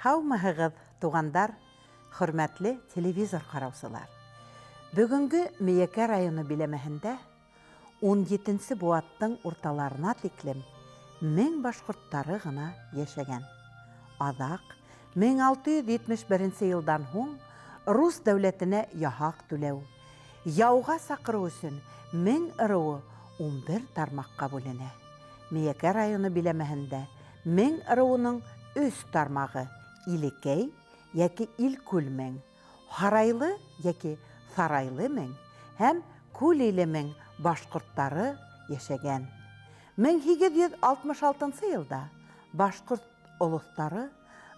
Һаумыһығыҙ, туғандар, хөрмәтле телевизор ҡараусылар. Бөгөнгө Мейәкә районы биләмәһендә 17-нсе быуаттың урталарына тиклем 1000 башҡорттары ғына йәшәгән. Аҙаҡ 1671 йылдан һуң Рус дәүләтенә яһаҡ түләү, яуға саҡырыу өсөн 1000 ырыуы 11 тармаҡҡа бүленә. Мейәкә районы биләмәһендә 1000 ырыуының 3 тармағы Илекәй йәки Илкүл 1000, Һарайлы йәки Сарайлы 1000 һәм Күлиле 1000 башҡорттары йәшәгән. 1866 йылда башҡорт олоҫтары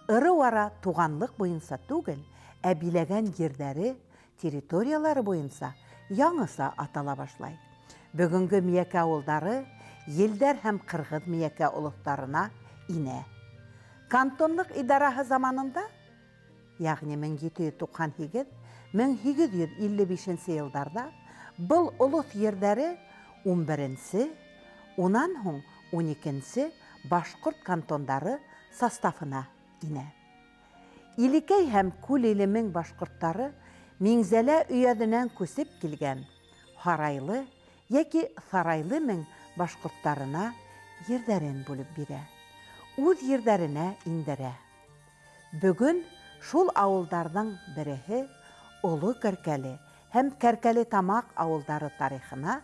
ырыу-ара туғанлыҡ буйынса түгел, ә биләгән ерҙәре, территориялары буйынса яңыса атала башлай. Бөгөнгө Мейәкә ауылдары елдәр һәм ҡырғыҙ Мейәкә олоҫтарына инә. Кантонлыҡ идараһы заманында, яғни 1798-1855 йылдарда, был олоҫ ерҙәре 11-нсе, унан һуң 12-нсе башҡорт кантондары составына инә. Илекәй һәм Күлиле 1000 башҡорттары Миңзәлә өйәҙенән күсеп килгән Һарайлы йәки Сарайлы 1000 башҡорттарына ерҙәрен бүлеп бирә, үҙ ерҙәренә индерә. Бөгөн шул ауылдарҙың береһе Оло Кәркәле һәм Кәркәле Тамаҡ ауылдары тарихына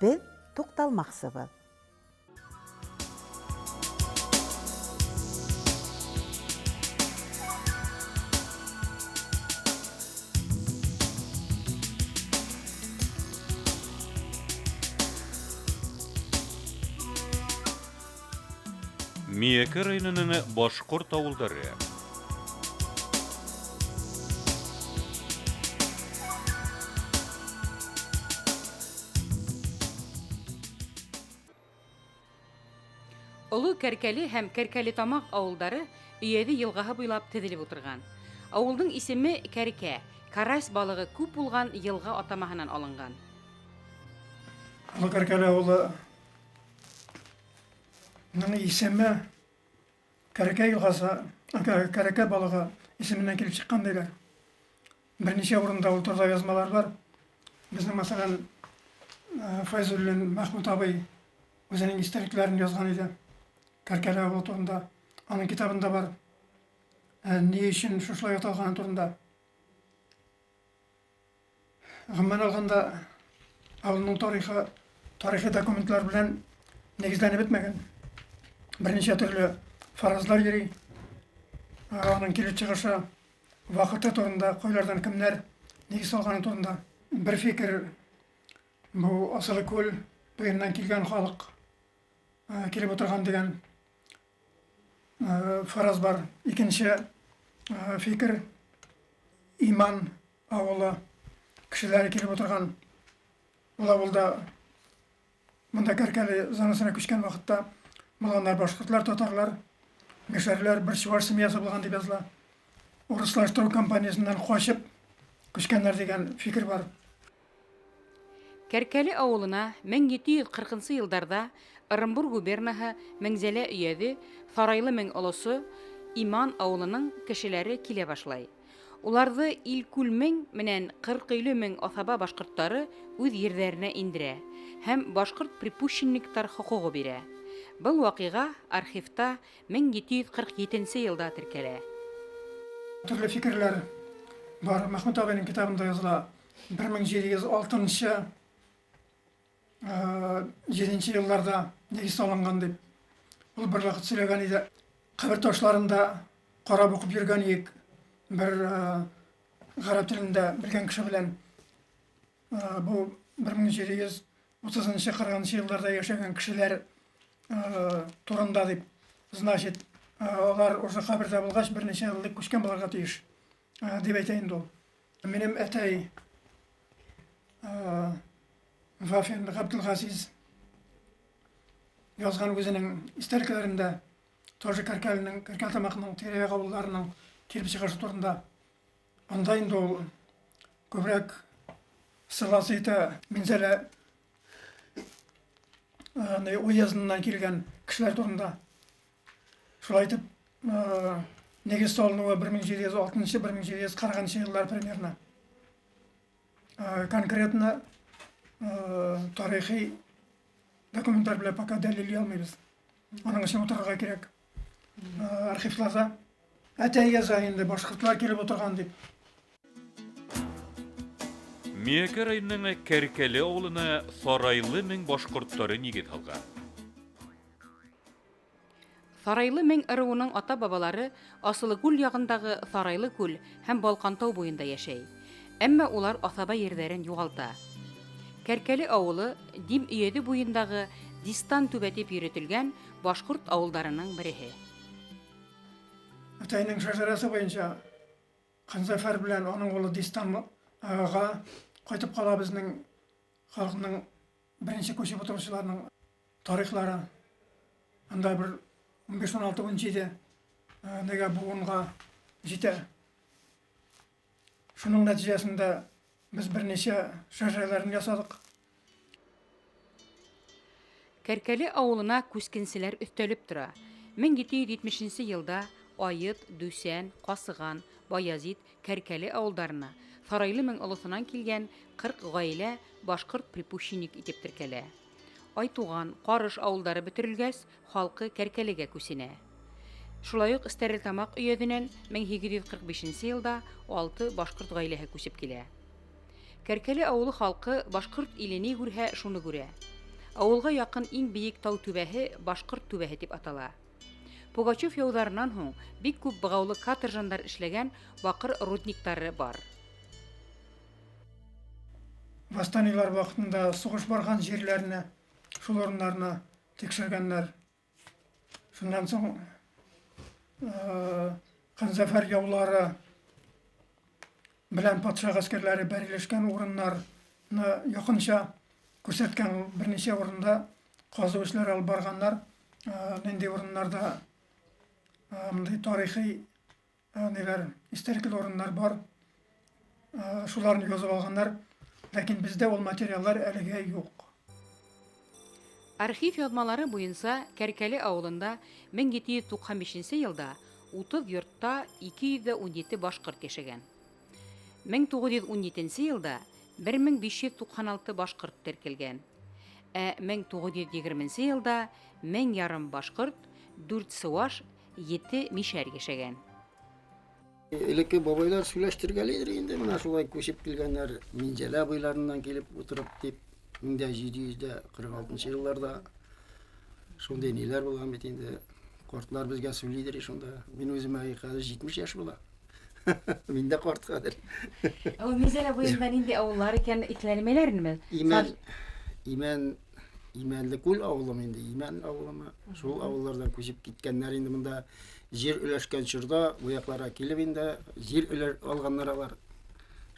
беҙ туҡталмаҡсыбыҙ. Мейәкә районының башҡорт ауылдары. Оло Кәркәле һәм Кәркәле Тамаҡ ауылдары Өйәҙе йылғаһы буйлап теҙелеп ултырған. Ауылдың исеме Кәркә, карась балығы күп булған йылға атамаһынан алынған. Оло Кәркәле ауылы исеме Кәркә йылғасы, Кәркә балығы исеменән килеп сыҡҡан диләр. Бернисә урында ул турҙа язмалар бар. Безнең мәсәлән Файзуллин Мәхмүт абый үзенең истәлекләрен язған иде. Кәркәле ауылы турында. Аның китабында бар. Ни өсөн шушылай аталғаны турында. Ғөмүмән алғанда ауылның тарихи документлар белән нигеҙләнеп бөтмәгән. Бернисә төрлө фаразлар йөрөй. Аның килеп чығышы ваҡыты турында, ҡойларҙан кемдәр нигеҙ салғаны турында. Бер фекер, бу Асылы күл буйынан килгән халыҡ килеп ултырған дигән фараз бар. Икенсе фекер, Иман ауылы кешеләре килеп ултырған. Ул ауылда бында Кәркәле зонасына күскән ваҡытта булгандар башҡортлар, татарлар, мишәрләр, бер чуаш семьясы булған дип языла. Урыслаштырыу компаниясынан ҡасып күскәндәр дигән фекер бар. Кәркәле ауылына 1740 йылдарда Ырымбур губернаһы Меңзәлә өйәҙе Сарайлы 1000 олосо Иман ауылының кешеләре килә башлай. Уларҙы Илкүл 1000 менән 40 1000 аҫаба башҡорттары үҙ ерҙәренә индерә һәм башҡорт припущенниктар хоҡуғы бирә. Был ваҡиға архивта 1747 йылда теркәлә. Төрлө фикерләр бар. Мәхмүт абайның китабында языла. 1706 7-нче йылларда нигеҙ салынған дип. Ул бер ваҡыт сөйләгән иде. Ҡәбер ташларында ҡарап уҡып йөргән идек. Бер ғәрәп телендә белгән кеше белән. Бу 1730-40 йылларда йәшәгән кешеләр турында дип. Значит, алар уже ҡәберҙә булғас бернисә йыллыҡ күскән булырға тейеш дип әйтә инде ул. Минем әтәй Вафин Ғабдулғазиз язған үзенең истәлекләрендә тоже Кәркәленең, Кәркәл Тамаҡның тирә-яғ ауылдарының килеп сығышы турында. Анда инде ул күберәк сыласы итә Миңзәлә уездынан килгән кешеләр турында. Шулай итеп, негіз салынуы 1760-1740 жылдар примерно. Конкретно тарихи документтар белән пока дәлиллей алмыйбыз. Аның өчен утырырга кирәк. Архивларда әтәй яза инде башкортлар килеп утырган дип. Миякә районының Кәркәле авылына Сарайлы мең башкортлары нигез алган. Сарайлы мең ырыуының ата-бабалары Асылыкүл ягындагы Сарайлы күл һәм Балкантау буенда яшәй. Әмма улар асаба йөрҙәрен югалта. Кәркәле авылы Дим өйәде буендагы Дистан түбә дип йөрөтелгән башкорт авылдарының береһе. Әтәйнең шәҗәрәсе буенча Ханзафар белән аның улы Дистанга кайтып кала безнең халкының беренче күчеп утыручыларның тарихлары. Анда бер 15-16 нәгә буынга җитә. Шуның нәтиҗәсендә без берничә шәҗәрәләрне ясадык. Кәркәле авылына күскенселәр өстәлеп тора. 1770 елда Айыт, Дүсән, Касыган, Баязит, Кәркәле авылдарына Сарайлы мең олысынан килгән 40 гаилә башкорт припущенник итеп теркәлә. Айтуган, Карыш авылдары бетерелгәс, халкы Кәркәлегә күсенә. Шулай ук Стәрлетамак өйәденән 1845 елда 6 башкорт гаиләһе күсеп килә. Кәркәле авылы халкы башкорт илене күрһә, шуны күрә. Авылга якын иң биек тау түбәһе Башкорт түбәһе дип атала. Пугачев яударынан һуң бик күп быгаулы каторжандар эшләгән бакыр рудниктары бар. Восстаниелар вакытында сугыш барган җирләрне, шул урыннарны тикшергәннәр. Шуннан соң Ханзафар яулары белән патша гаскәрләре бәрелешкән урыннарны якынча күрсәткән берничә урында казу эшләре алып барганнар. Нинди урыннарда мондай тарихи историк урыннар бар. Шуларны язып алганнар, ләкин бездә ул материаллар әлегә юк. Архив язмалары буенча Кәркәле авылында 1795 елда 30 йортта 217 башкорт яшәгән. 1917 елда 1596 башкорт теркелгән. 1920 елда 1000 ярым башкорт, 4 сыуаш, 7 мишәр яшәгән. Элекке бабайлар сөйләштергәлидер инде, менә шулай күчеп килгәннәр, Минҗәлә буйларыннан килеп утырып дип 1746 елларда шундый ниләр булган бит инде. Картлар безгә сөйлидер шунда. Мин үземә хәзер 70 яшь була. Мин дә карт хәзер. Ул Минҗәлә буенда нинди авыллар икән итләнмәләрме? Имәнле күл авылым инде, Имән авылымы. Шул авыллардан күчеп киткәннәр инде монда җир өләшкән чорда, бу якларга килеп инде җир алганнар алар.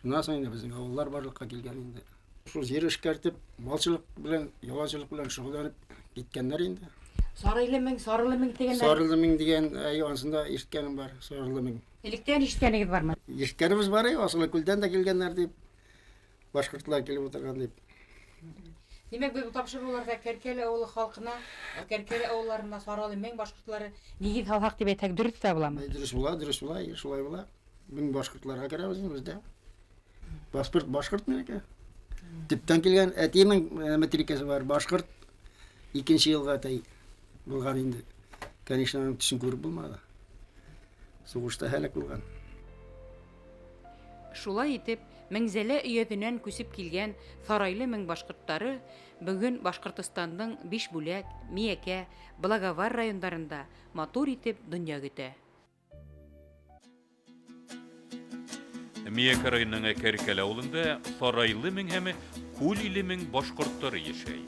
Шуннан соң инде безнең авыллар барлыкка килгән инде. Шул җир эшкәртеп, балчылык белән, ялачылык белән шөгыльләнеп киткәннәр инде. Сарайлы мең дигәннәр. Сарылы мең дигән ансында ишеткәнем бар, Сарылы мең. Электән ишеткәнегез бармы? Ишеткәнебез бар, Асылы күлдән дә килгәннәр дип. Башкортлар килеп утырган дип. Димәк, бу тапшыруларда Кәркәле авылы халкына, Кәркәле авылларына Сарайлы мең башкортлары нигез алхак дип әйтәк дөрес тә буламы? Дөрес була, шулай була. Мең башкортларга керәбез бездә. Паспорт башкорт микән? Төптән килгән әтинең матрикасы бар, башкорт 2нче елга тай булган инде. Конечно, төшен күреп булмады. Сугышта һәлак булган. Шулай итеп, Меңзәлә өйәденән күсеп килгән Сарайлы мең башкортлары бүген Башкортстанның 5 бүләк, Миякә, Благовар районнарында матур итеп дөнья көтә. Миякә районының Кәркәле авылында Сарайлы мең һәм Күл иле мең башкортлары яшәй.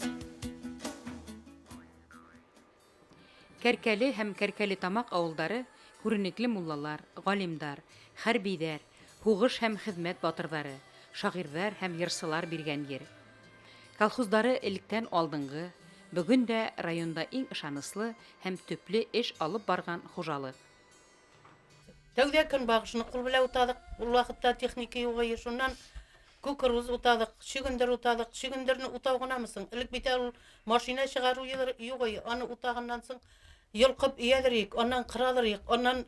Кәркәле һәм Кәркәле тамак авылдары күренекле муллалар, галимдар, хәрбиләр, һугыш һәм хезмәт батырлары, шагыйрьләр һәм йырчылар биргән йер. Колхоздары электән алдынгы, бүген дә районда иң ышаныслы һәм төпле эш алып барган хуҗалык. Тәүдә көнбагышны кул белән утадык. Ул вакытта техника юк, шуннан күкрүз утадык, шигендер утадык. Шигендерне утау гынамысың? Элек бит ул машина чыгару юк, аны утаганнан соң йолкып иядирик, аннан кыралырык, аннан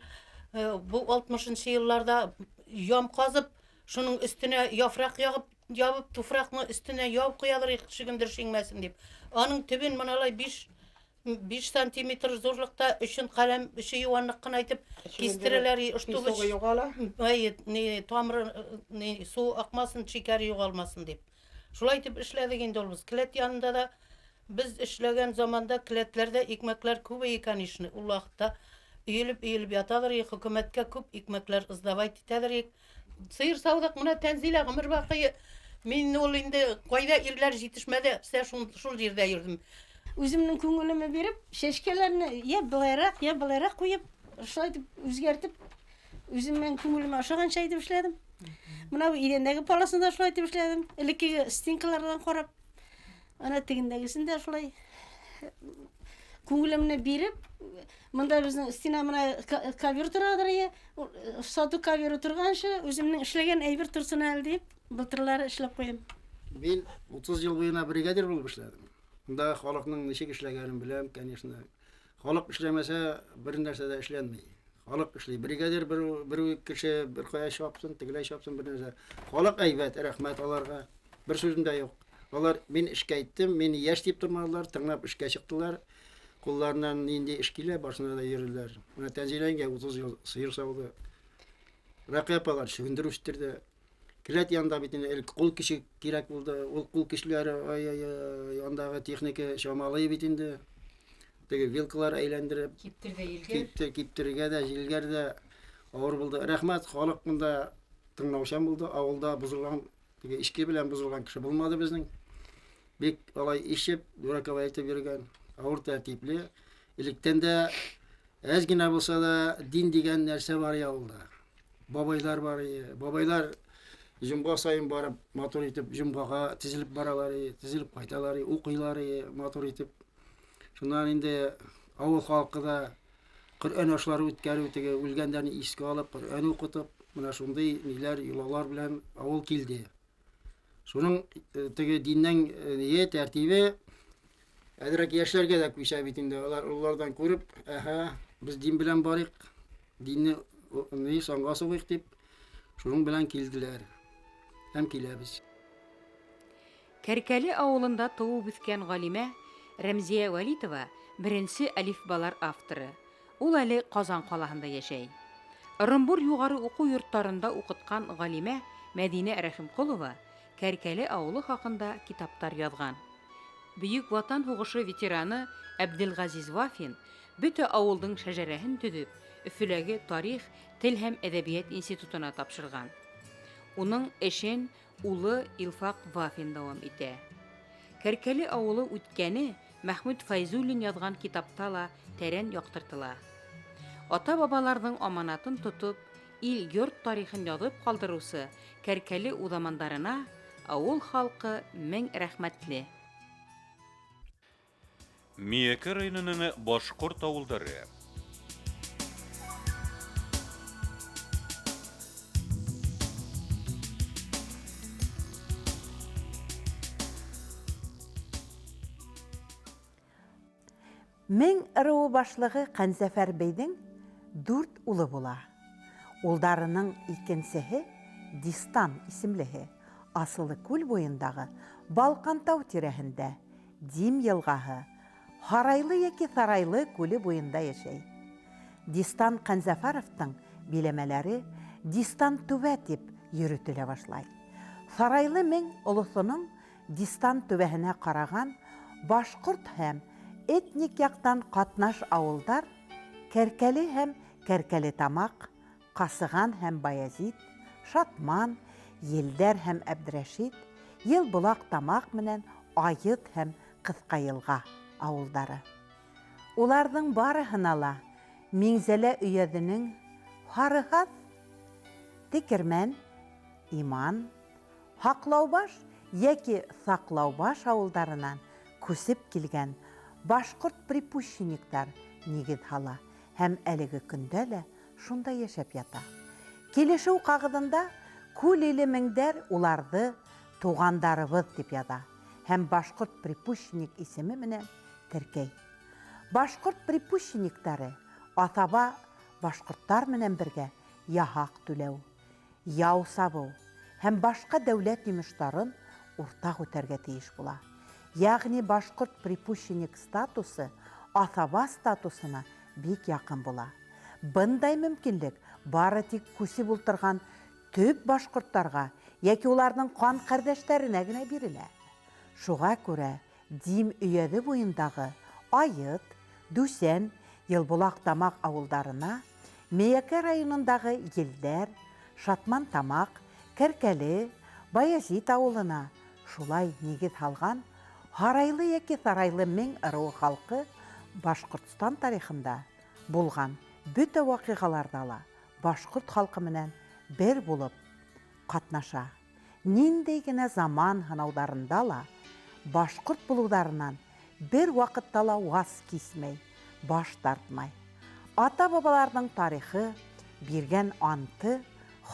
bu 60-шы елларда ям казып, шуның өстенә яфрак ябып, туфракны өстенә ябып куялар шигендер шиңмәсен дип. Аның төбен моналай 5 сантиметр зурлыкта өчен каләм өче юанлык кына айтып кистерәләр, штубы тамыры су акмасын, шикәр югалмасын дип. Шулай итеп эшләдек инде ул без. Келәт янында да biz эшләгән заманда келәтләрдә икмәкләр күп икән ишне. Ул вакытта өелеп яталар, хөкүмәткә күп икмәкләр издавайт итәләр. Сыер саудык менә Тәнзилә гомер бакый. Мин ул инде кайда ирләр җитешмәде, шул җирдә йөрдем. Үземнең күңелемә биреп, шешкәләрне я былайрак куеп, шулай дип үзгәртеп, үземнең күңелемә ошаганча итеп эшләдем. Менә бу идәндәге паласында шулай итеп эшләдем. Элеккеге стенкалардан карап, ана тегендәгесендә шулай күңелемне биреп, монда безнең стена менә ковер торадыр я, сату ковер торганчы, үземнең эшләгән әйбер торсын әле дип, былтырлары эшләп куйдым. Мин 30 ел буена бригадир булып эшләдем. Монда халыкның ничек эшләгәнен беләм, конечно. Халык эшләмәсә, бер нәрсә дә эшләнмәй. Халык эшли. Бригадир бер кеше бер кая шапсын, тегеләй шапсын бер нәрсә. Халык әйбәт, рәхмәт аларга. Бер сүзем дә юк. Алар мин эшкә иттем, мине яшь дип тормадылар, тыңлап эшкә чыктылар. Кулларынан нинди эш килә, башына да йөриләр. Менә Тәнзиләгә 30 ел сыер сауды. Рәкыйпалар шигендер үстерде. Келәт янда бит инде кул кеше кирәк булды. Ул кул кешеләре андагы техника шамалый бит инде. Теге вилкалар әйләндереп, киптерергә дә, җилгәр дә авыр булды. Рәхмәт, халык монда тыңлаучан булды. Авылда бузылган, теге ишке белән бузылган кеше булмады безнең. Бик алай ишеп, дураковай итеп йөргән, авыр тәртипле. Илектән дә әз генә булса да дин дигән нәрсә бар авылда. Бабайлар бар. Бабайлар җомга сайын барып, матур итеп җомгага тизилеп баралар, тизилеп кайталар, укыйлар, матур итеп. Шуннан инде авыл халкы да Коръән ашлары үткәрү, теге үлгәннәрне искә алып, Коръән укытып, менә шундый ниләр, юлалар белән авыл килде. Шуның теге диннең тәртибе әдрәк яшьләргә дә күчә бит инде. Алардан күреп, без дин белән барыйк, динне санга сугыйк дип, шуның белән килделәр. Һәм киләбез. Кәркәле авылында туып үскән Галимә Рәмзия Вәлитова беренче алифбалар авторы. Ул әле Казан калаһында яшәй. Ырымбур югары уку йортларында укыткан Галимә Мәдинә Рәхимкулова Кәркәле авылы хакында китаптар язган. Бөек Ватан һугышы ветераны Әбделгазиз Вафин бөтә авылның шәҗәрәһен төзеп, Өфөләге тарих, тел һәм әдәбият институтына тапшырган. Уның эшен улы Илфак Вафин дәвам итә. Кәркәле авылы үткәне Мәхмүд Файзуллин язган китапта ла тәрән яктыртыла. Ата-бабаларның аманатын тотып, ил-йорт тарихын язып калдырусы Кәркәле узамандарына авыл халкы мең рәхмәтле. Миякә районының башкорт авылдары. Мең ырыу башлыгы Кәнзәфәр бейдің 4 улы була. Улдарының икенсеһе Дистан исемлеһе Асылы күл буендағы Балкантау тирәһендә Дим елгаһы Харайлы яки Сарайлы күле буенда яшәй. Дистан Кәнзәфәровтың биләмәләре Дистан түбә дип йөрүтелә башлай. Сарайлы мең олысының Дистан түбәһенә караган башкорт һәм этник яктан катнаш авылдар Кәркәле һәм Кәркәле Тамак, Касыган һәм Баязит, Шатман, Елдәр һәм Әбдрәшит, Елбулак Тамак менән Айыт һәм Кыска елга авылдары. Уларның барыһына ла Миңзәлә өйәҙенең Һарыһаҙ, Текермән, Иман, Һаҡлаубаш йәки Саҡлаубаш ауылдарынан күсеп килгән башҡорт припущенниктар нигеҙ һала һәм әлеге көндә лә шунда йәшәп ята. Килешеү ҡағыҙында күл иле меңдәр уларҙы туғандарыбыҙ тип яҙа һәм башҡорт припущенник исеме менән теркәй. Башҡорт припущенниктары аҫаба башкорттар менән бергә яһак түләү, яу сабу һәм башка дәүләт йомышларын уртак үтәргә тиеш була. Ягъни башкорт припущенник статусы асаба статусына бик якын була. Бындай мөмкинлек бары тик күсеп ултырган төп башкорттарга яки уларның кан кардәшләренә генә бирелә. Шуңа күрә Дим өйәде буендагы Айыт, Дүсән, Елбулак Тамак авылдарына, Мейәке районындагы Елдәр, Шатман Тамак, Кәркәле, Баязит авылына шулай нигез һалган Һарайлы яки Сарайлы мең ырыу халкы Башкортстан тарихында булган бөтә вакыйгаларда ла башкорт халкы менән бер булып катнаша. Ниндәй генә заман һынаударында ла башкорт булударынан бер вакытта ла ваз кисмәй, баш тартмай. Ата-бабаларның тарихы, биргән анты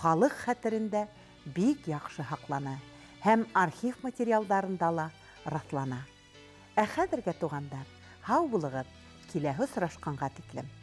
халык хәтерендә бик яхшы һаклана һәм архив материалдарында ла раслана. Хәзергә тугандар, һау булыгыз, киләһе очрашканга тиклем.